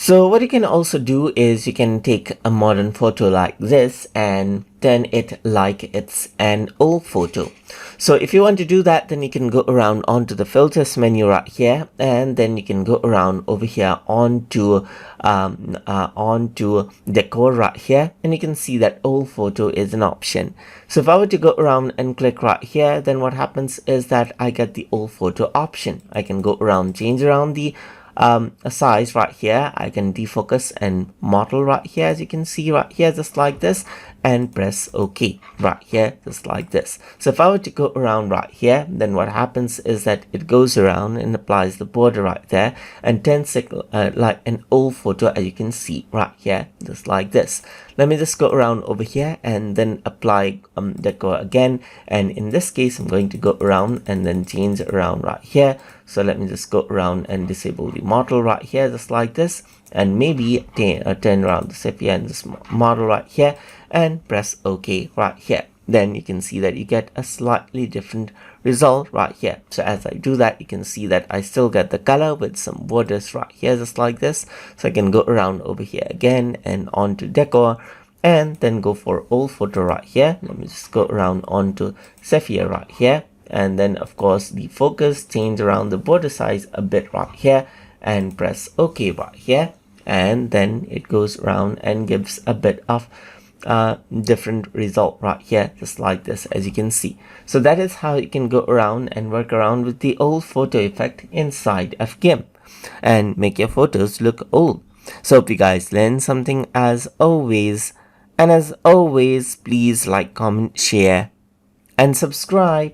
So what you can also do is you can take a modern photo like this and turn it like it's an old photo. So if you want to do that, then you can go around onto the filters menu right here, and then you can go around over here onto decor right here, and you can see that old photo is an option. So if I were to go around and click right here, then what happens is that I get the old photo option. I can go around, change around the a size right here. I can defocus and model right here, as you can see right here, just like this, and press OK right here, just like this. So if I were to go around right here, then what happens is that it goes around and applies the border right there and turns it like an old photo, as you can see right here, just like this. Let me just go around over here and then apply decor again, and in this case I'm going to go around and then change around right here. So let me just go around and disable the model right here, just like this, and maybe turn around the sepia and this model right here and press OK right here. Then you can see that you get a slightly different result right here. So as I do that, you can see that I still get the color with some borders right here, just like this. So I can go around over here again and onto decor, and then go for old photo right here. Let me just go around onto sepia right here, and then of course the focus, change around the border size a bit right here and press OK right here, and then it goes around and gives a bit of different result right here, just like this, as you can see. So that is how you can go around and work around with the old photo effect inside of GIMP and make your photos look old. So hope you guys learned something as always, and as always, please like, comment, share and subscribe.